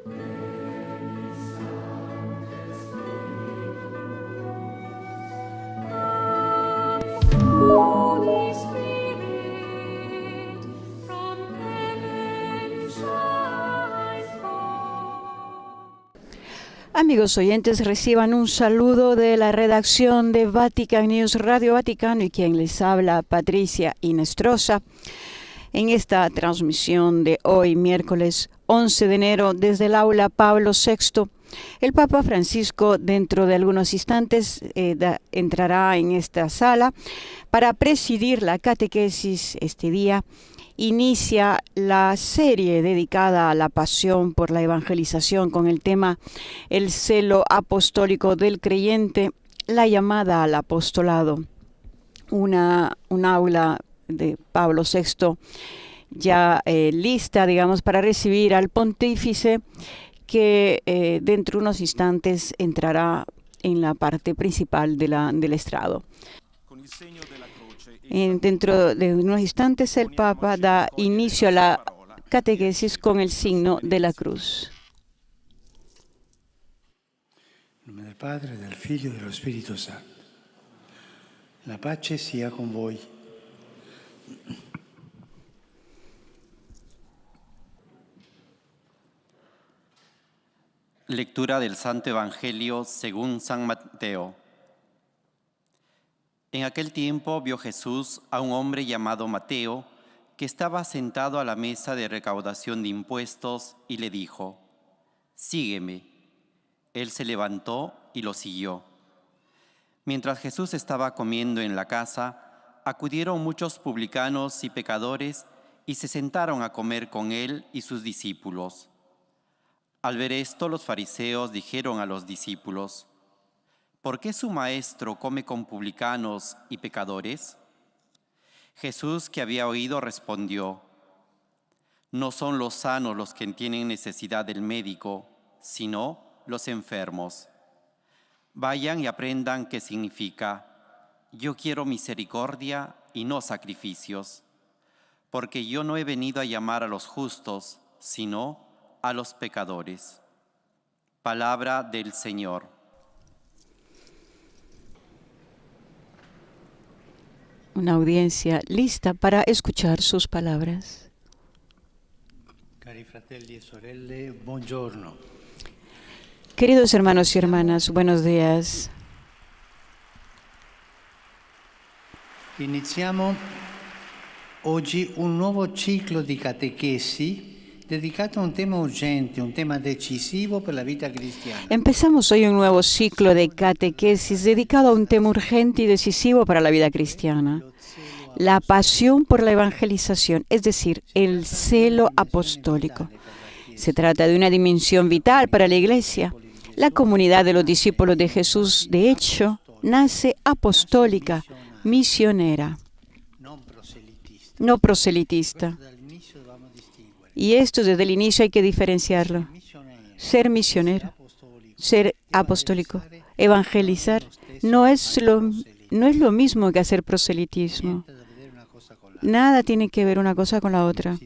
Holy Spirit, from heaven shine forth. Amigos oyentes, reciban un saludo de la redacción de Vatican News Radio Vaticano y quien les habla, Patricia Inestrosa, en esta transmisión de hoy, miércoles 11 de enero, desde el aula Pablo VI. El Papa Francisco, dentro de algunos instantes, entrará en esta sala para presidir la catequesis este día. Inicia la serie dedicada a la pasión por la evangelización con el tema El celo apostólico del creyente, la llamada al apostolado. Un aula de Pablo VI ya lista, digamos, para recibir al pontífice que dentro de unos instantes entrará en la parte principal del estrado. Dentro de unos instantes el Papa da inicio a la catequesis con el signo de la cruz. En nombre del Padre, del Figlio y del Espíritu Santo. La pace sia con voi. Lectura del Santo Evangelio según San Mateo. En aquel tiempo vio Jesús a un hombre llamado Mateo, que estaba sentado a la mesa de recaudación de impuestos, y le dijo: «Sígueme». Él se levantó y lo siguió. Mientras Jesús estaba comiendo en la casa, acudieron muchos publicanos y pecadores y se sentaron a comer con él y sus discípulos. Al ver esto, los fariseos dijeron a los discípulos: ¿por qué su maestro come con publicanos y pecadores? Jesús, que había oído, respondió: no son los sanos los que tienen necesidad del médico, sino los enfermos. Vayan y aprendan qué significa: yo quiero misericordia y no sacrificios, porque yo no he venido a llamar a los justos, sino a los pecadores. Palabra del Señor. Una audiencia lista para escuchar sus palabras. Cari fratelli e sorelle, buongiorno. Queridos hermanos y hermanas, buenos días. Iniziamo oggi un nuovo ciclo di catechesi dedicato a un tema urgente, un tema decisivo per la vita cristiana. Empezamos hoy un nuevo ciclo de catequesis dedicado a un tema urgente y decisivo para la vida cristiana: la pasión por la evangelización, es decir, el celo apostólico. Se trata de una dimensión vital para la Iglesia. La comunidad de los discípulos de Jesús, de hecho, nace apostólica, misionera, no proselitista. Y esto desde el inicio hay que diferenciarlo. Ser misionero, ser apostólico, evangelizar, no es lo mismo que hacer proselitismo. Nada tiene que ver una cosa con la otra.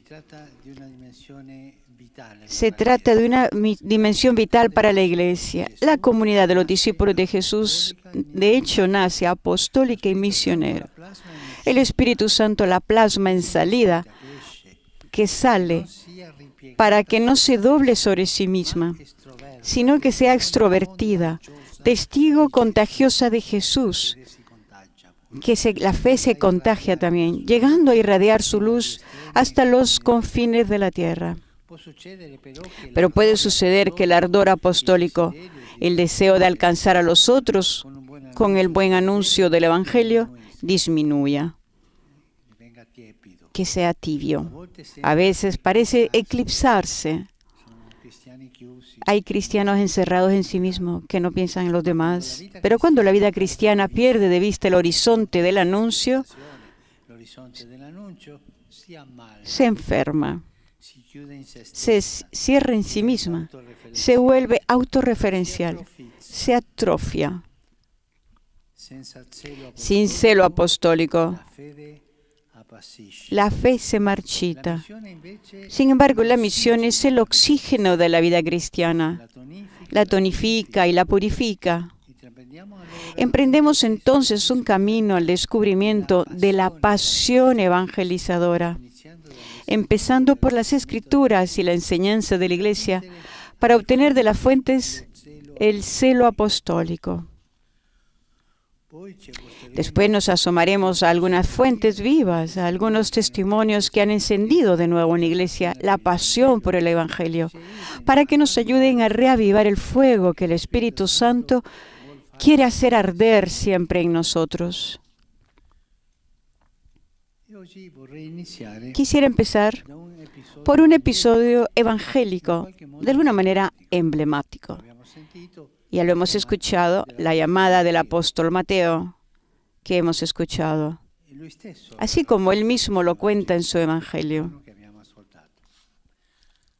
Se trata de una dimensión vital para la Iglesia. La comunidad de los discípulos de Jesús, de hecho, nace apostólica y misionera. El Espíritu Santo la plasma en salida, que sale para que no se doble sobre sí misma, sino que sea extrovertida, testigo contagiosa de Jesús, que la fe se contagia también, llegando a irradiar su luz hasta los confines de la tierra. Pero puede suceder que el ardor apostólico, el deseo de alcanzar a los otros con el buen anuncio del Evangelio, disminuya, que sea tibio. A veces parece eclipsarse. Hay cristianos encerrados en sí mismos que no piensan en los demás. Pero cuando la vida cristiana pierde de vista el horizonte del anuncio, se enferma, se cierra en sí misma, se vuelve autorreferencial, se atrofia. Sin celo apostólico, appassisce. la fe se La marchita. missione invece Sin embargo, la misión es el oxígeno de la vida cristiana. la tonifica, La tonifica y la purifica. intraprendiamo allora Emprendemos entonces un camino al descubrimiento de la pasión evangelizadora, iniziando dal empezando por las Escrituras y la enseñanza de la Iglesia, para obtener de las fuentes el celo apostólico. poi ci accosteremo Después nos asomaremos a algunas fuentes vivas, a algunos testimonios que han encendido de nuevo en la Iglesia la pasión por el Evangelio, para que nos ayuden a reavivar el fuego que el Espíritu Santo quiere hacer arder siempre en nosotros. e oggi vorrei iniziare Quisiera empezar da un episodio por un episodio evangélico, de alguna manera emblemático. che abbiamo sentito. Ya lo hemos escuchado, la llamada del apóstol Mateo, que hemos escuchado, E lui stesso así como él mismo lo cuenta en su Evangelio. quello che abbiamo ascoltato.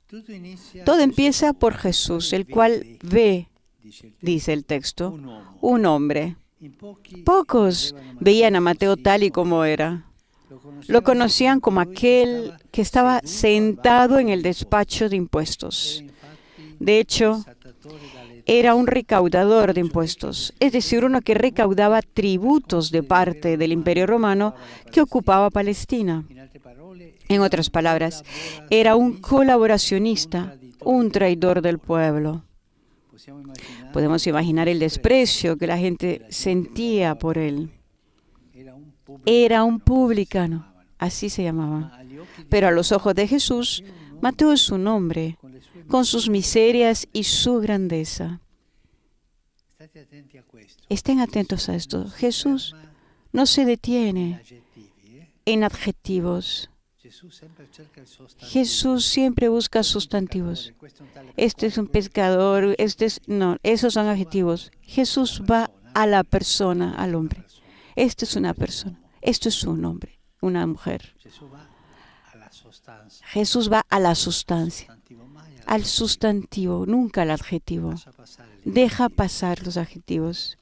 Tutto inizia Todo con empieza por Jesús, el cual ve, dice il testo, dice el texto, un uomo. un hombre. In pochi Pocos veían a Mateo tal y como era. Lo conocían como aquel que estaba sentado en el despacho de impuestos. De hecho, era un recaudador de impuestos, es decir, uno que recaudaba tributos de parte del Imperio Romano que ocupaba Palestina. In altre parole, En otras palabras, era un colaboracionista, un traidor del pueblo. possiamo immaginare, Podemos imaginar el desprecio que la gente sentía por él. era un pubblico, Era un publicano, así se llamaba. ma agli occhi di Pero a los ojos de Jesús, Mateo es un hombre, con le sue con sus miserias y su grandeza. state attenti a questo. Estén atentos a esto. Jesús no se detiene Aggettivi, en adjetivos. Gesù sempre cerca il sostantivo. Jesús siempre busca sustantivos. Questo è un tale Este es un pescador, no, esos son adjetivos. Jesús va a la persona, al hombre. Este es una persona, esto es un hombre, una mujer. Gesù va alla sostanza, Jesús va a la sustancia, sostantivo mai al sustantivo, nunca al adjetivo. lascia passare le Deja pasar los adjetivos.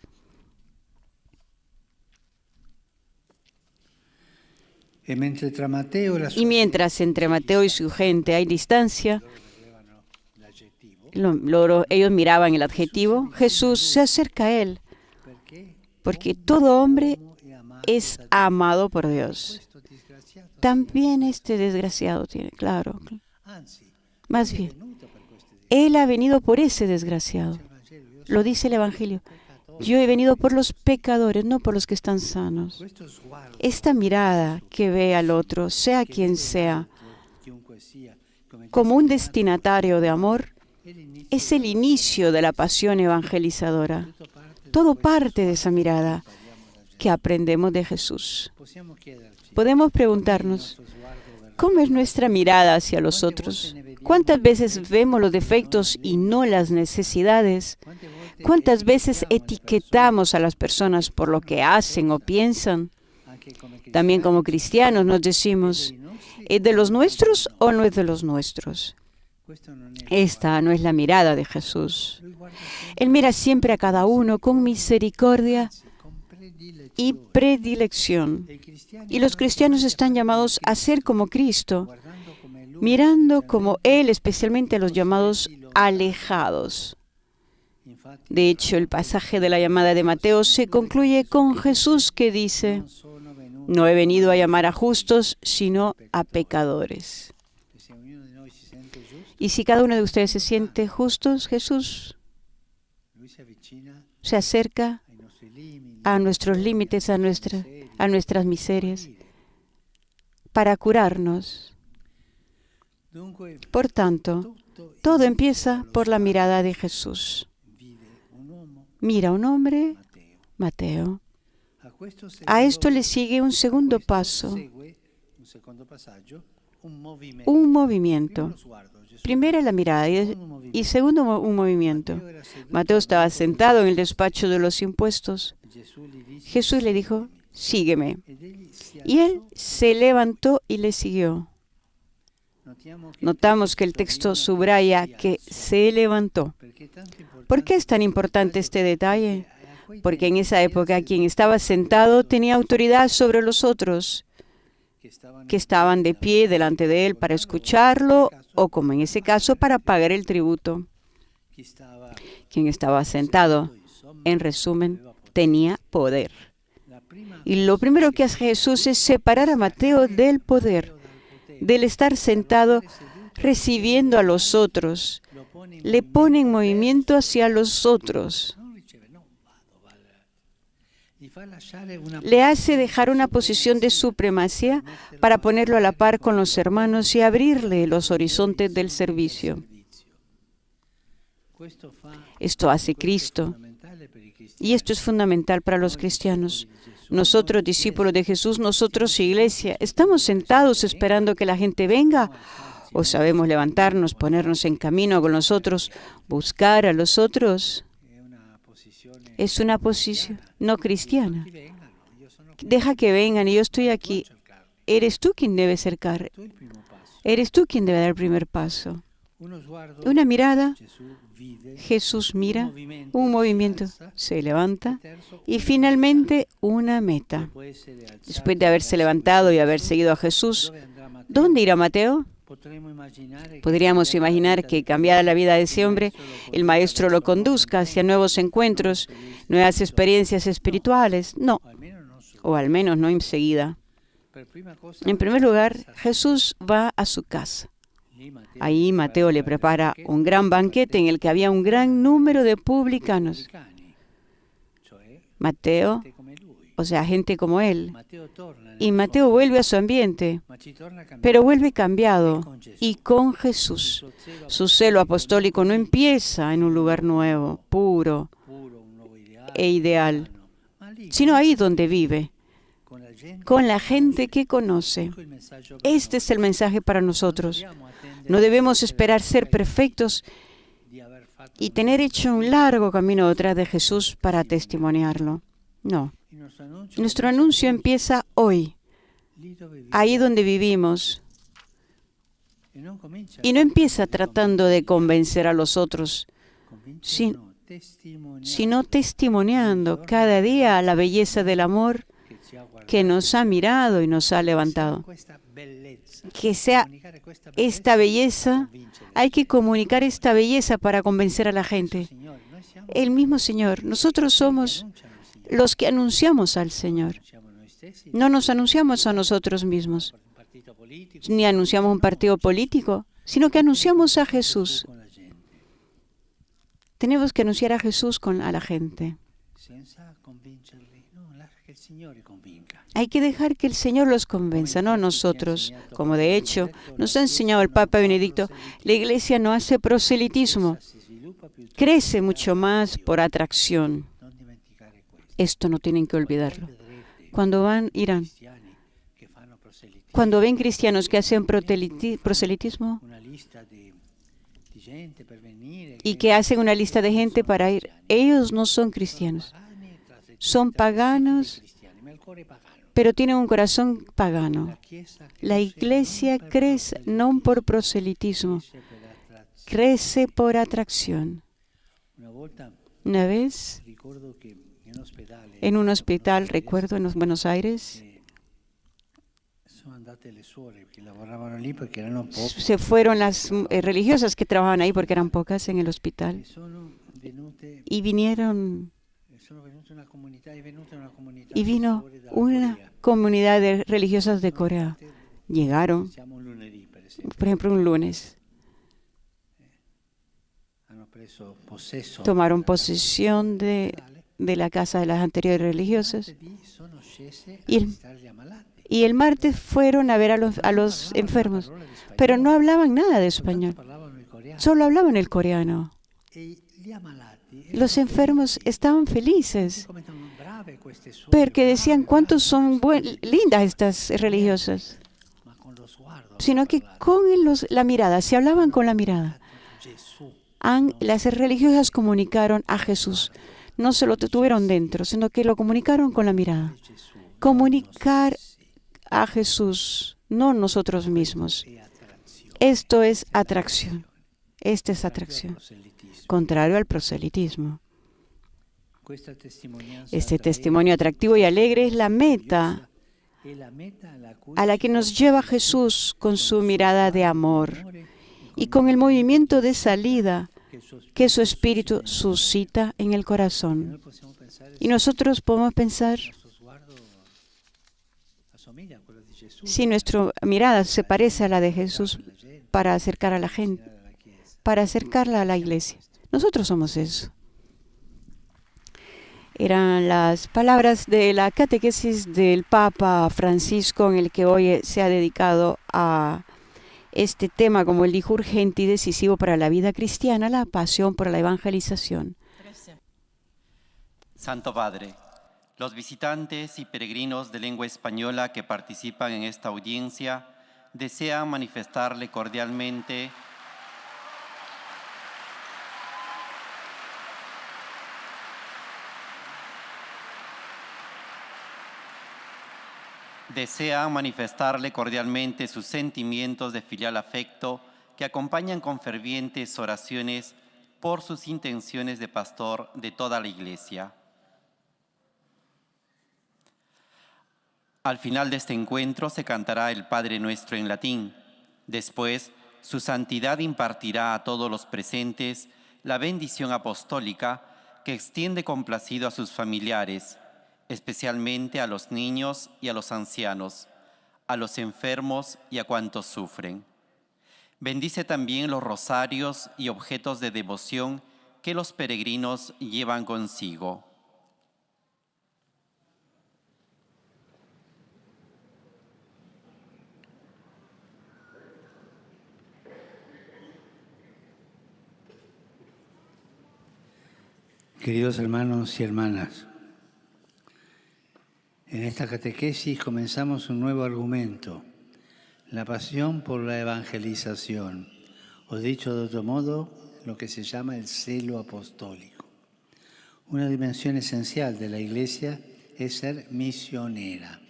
E mentre tra Matteo e la sua Y mientras entre Mateo y su gente hay distancia, vedevano l'aggettivo, ellos miraban el adjetivo, Jesús se acerca a él, perché porque todo hombre uomo è amato es da amado por Dios. questo disgraziato. También este desgraciado tiene, claro. Anzi, Más è bien, venuto per questo Él ha venido por ese desgraciado. Vangelo. Io Lo dice el Evangelio. peccato. Yo he venido por los pecadores, no por los que están sanos. Questo sguardo, Esta mirada que ve al otro, sea quien sea, chiunque sia, come como un destinatario de amor, è l'inizio, es el inicio de la pasión evangelizadora. tutto parte Todo parte de esa mirada que aprendemos de Jesús. possiamo chiederci Podemos preguntarnos, questo sguardo verrà. ¿cómo es nuestra mirada hacia los otros? ¿Cuántas veces vemos los defectos y no las necesidades? Quante volte ¿Cuántas veces etiquetamos a las personas por lo que hacen o piensan? anche come También como cristianos nos decimos, ¿es de los nuestros o no es de los nuestros? questo non è Esta no es la mirada de Jesús. lui guarda Él mira siempre a cada uno con misericordia con predilezione. y predilección. E i cristiani Y los cristianos están llamados a ser como Cristo, guardando come lui, mirando como Él, especialmente a los llamados alejados. infatti De hecho, el pasaje de la llamada de Mateo se concluye con Jesús que dice, non sono venuto no he venido a llamar a justos, sino a pecadores. e se ognuno di noi si sente giusto, Y si cada uno de ustedes se siente justos, Jesús lui si avvicina se acerca ai nostri limiti, a nuestros límites, a nuestras miserias, para curarnos. dunque Por tanto, tutto todo empieza por la mirada de Jesús. vide un uomo, Mira a un hombre, Matteo. Mateo. A questo A esto le seguendo- sigue un segundo questo paso, segue un secondo passaggio, un movimento. un Primo movimiento. lo sguardo, Gesù. Primero la mirada y segundo un movimiento. Matteo era seduto Mateo estaba al banco sentado en el despacho de los impuestos. di Gesù gli disse, Jesús le dijo, sígueme. ed egli si Y él alzò. se levantó y le siguió. Notiamo che Notamos que el texto subraya que se levantó. perché è tanto importante ¿Por qué es tan importante este detalle? a quei Porque en tempi esa época quien estaba sentado tenía autoridad sobre los otros. che que estaban de pie delante de él para escucharlo o, como en ese caso, para pagar el tributo. Quien estaba sentado, en resumen, tenía poder. Y lo primero que hace Jesús es separar a Mateo del poder, del estar sentado recibiendo a los otros. Le pone en movimiento hacia los otros. Le hace dejar una posición de supremacía para ponerlo a la par con los hermanos y abrirle los horizontes del servicio. Esto hace Cristo. Y esto es fundamental para los cristianos. Nosotros, discípulos de Jesús, nosotros, iglesia, ¿estamos sentados esperando que la gente venga? ¿O sabemos levantarnos, ponernos en camino con los otros, buscar a los otros? Es una posición no cristiana. Deja que vengan y yo estoy aquí. Eres tú quien debe acercar. Eres tú quien debe dar el primer paso. Una mirada, Jesús mira, un movimiento, se levanta y finalmente una meta. Después de haberse levantado y haber seguido a Jesús, ¿dónde irá Mateo? Podríamos imaginar que cambiara la vida de ese hombre, el Maestro lo conduzca hacia nuevos encuentros, nuevas experiencias espirituales. No, o al menos no enseguida. En primer lugar, Jesús va a su casa. Ahí Mateo le prepara un gran banquete en el que había un gran número de publicanos. Mateo, o sea, gente como él. Y Mateo vuelve a su ambiente, pero vuelve cambiado y con Jesús. Su celo apostólico no empieza en un lugar nuevo, puro e ideal, sino ahí donde vive, con la gente que conoce. Este es el mensaje para nosotros. No debemos esperar ser perfectos y tener hecho un largo camino detrás de Jesús para testimoniarlo. No. Nuestro anuncio empieza hoy, ahí donde vivimos. Y no empieza tratando de convencer a los otros, sino testimoniando cada día la belleza del amor que nos ha mirado y nos ha levantado. Que sea esta belleza, hay que comunicar esta belleza para convencer a la gente. El mismo Señor, nosotros somos los que anunciamos al Señor. No nos anunciamos a nosotros mismos, ni anunciamos un partido político, sino que anunciamos a Jesús. Tenemos que anunciar a Jesús a la gente. Hay que dejar que el Señor los convenza, no nosotros. Como de hecho nos ha enseñado el Papa Benedicto, la Iglesia no hace proselitismo, crece mucho más por atracción. Esto no tienen que olvidarlo. Cuando irán. Cuando ven cristianos que hacen proselitismo y que hacen una lista de gente para ir, ellos no son cristianos. Son paganos, pero tienen un corazón pagano. La Iglesia crece no por proselitismo, crece por atracción. Una vez, en un hospital, recuerdo, en Buenos Aires, se fueron las religiosas que trabajaban ahí porque eran pocas en el hospital y vino una comunidad de religiosas de Corea. Llegaron, por ejemplo, un lunes. Tomaron posesión de la casa de las anteriores religiosas y el martes fueron a ver a los enfermos, pero no hablaban nada de español, solo hablaban el coreano. Los enfermos estaban felices porque decían cuántos son lindas estas religiosas, sino que con la mirada, se hablaban con la mirada. Las religiosas comunicaron a Jesús. No se lo tuvieron dentro, sino que lo comunicaron con la mirada. Comunicar a Jesús, no nosotros mismos. Esto es atracción. Esta es atracción. Contrario al proselitismo. Este testimonio atractivo y alegre es la meta a la que nos lleva Jesús con su mirada de amor y con el movimiento de salida que su espíritu suscita en el corazón. Y nosotros podemos pensar, si nuestra mirada se parece a la de Jesús para acercar a la gente, para acercarla a la iglesia. Nosotros somos eso. Eran las palabras de la catequesis del Papa Francisco, en el que hoy se ha dedicado a este tema, como él dijo, urgente y decisivo para la vida cristiana, la pasión por la evangelización. Santo Padre, los visitantes y peregrinos de lengua española que participan en esta audiencia desean manifestarle cordialmente sus sentimientos de filial afecto que acompañan con fervientes oraciones por sus intenciones de pastor de toda la Iglesia. Al final de este encuentro se cantará el Padre Nuestro en latín. Después, su santidad impartirá a todos los presentes la bendición apostólica que extiende complacido a sus familiares, especialmente a los niños y a los ancianos, a los enfermos y a cuantos sufren. Bendice también los rosarios y objetos de devoción que los peregrinos llevan consigo. Queridos hermanos y hermanas, en esta catequesis comenzamos un nuevo argumento, la pasión por la evangelización, o dicho de otro modo, lo que se llama el celo apostólico. Una dimensión esencial de la Iglesia es ser misionera,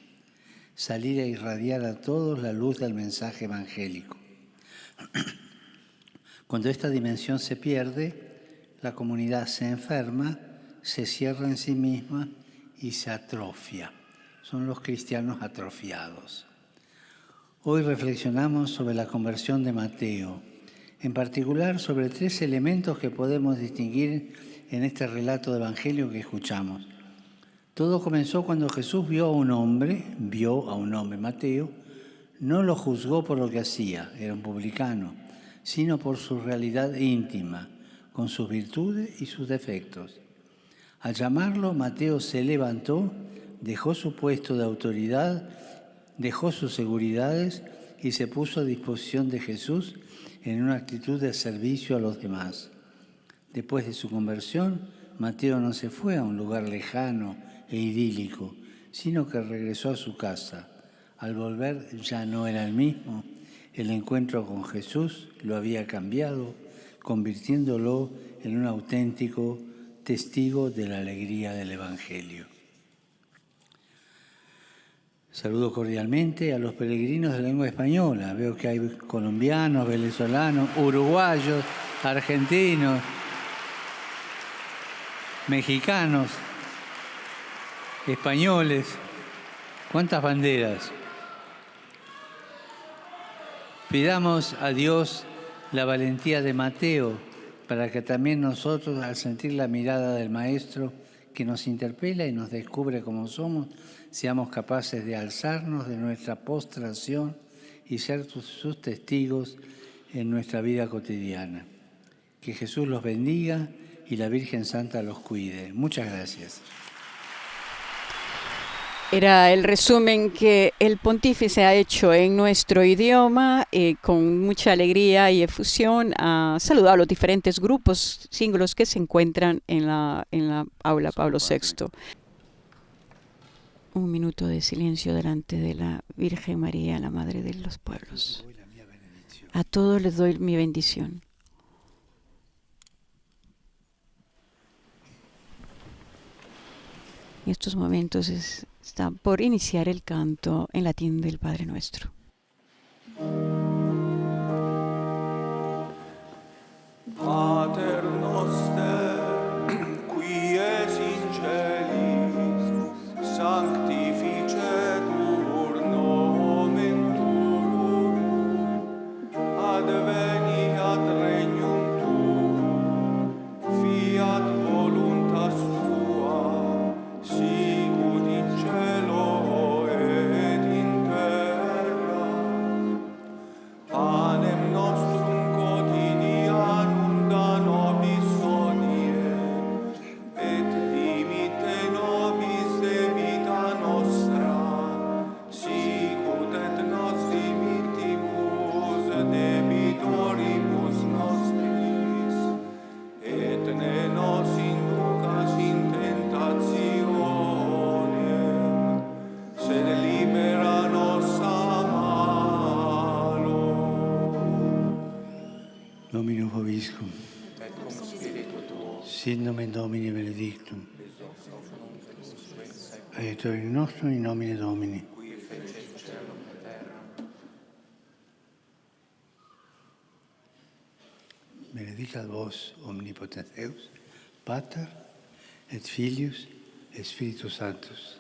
salir a irradiar a todos la luz del mensaje evangélico. Cuando esta dimensión se pierde, la comunidad se enferma, se cierra en sí misma y se atrofia. Son los cristianos atrofiados. Hoy reflexionamos sobre la conversión de Mateo, en particular sobre 3 elementos que podemos distinguir en este relato de evangelio que escuchamos. Todo comenzó cuando Jesús vio a un hombre, Mateo, no lo juzgó por lo que hacía, era un publicano, sino por su realidad íntima, con sus virtudes y sus defectos. Al llamarlo, Mateo se levantó, dejó su puesto de autoridad, dejó sus seguridades y se puso a disposición de Jesús en una actitud de servicio a los demás. Después de su conversión, Mateo no se fue a un lugar lejano e idílico, sino que regresó a su casa. Al volver ya no era el mismo. El encuentro con Jesús lo había cambiado, convirtiéndolo en un auténtico testigo de la alegría del Evangelio. Saludo cordialmente a los peregrinos de lengua española. Veo que hay colombianos, venezolanos, uruguayos, argentinos, mexicanos, españoles. ¿Cuántas banderas? Pidamos a Dios la valentía de Mateo para que también nosotros, al sentir la mirada del Maestro que nos interpela y nos descubre como somos, seamos capaces de alzarnos de nuestra postración y ser sus testigos en nuestra vida cotidiana. Que Jesús los bendiga y la Virgen Santa los cuide. Muchas gracias. Era el resumen que el pontífice ha hecho en nuestro idioma, con mucha alegría y efusión. Ha saludado a los diferentes grupos, símbolos que se encuentran en la aula Pablo VI. Un minuto de silencio delante de la Virgen María, la Madre de los Pueblos. A todos les doy mi bendición. En estos momentos está por iniciar el canto en latín del Padre Nuestro. Pater noster, qui es in celis, sanctificetur vobiscum. Sit nomen Domini benedictum. Aiutorium nostrum in nomine Domini. Benedicat vos omnipotens Deus, Pater et Filius et Spiritus Sanctus.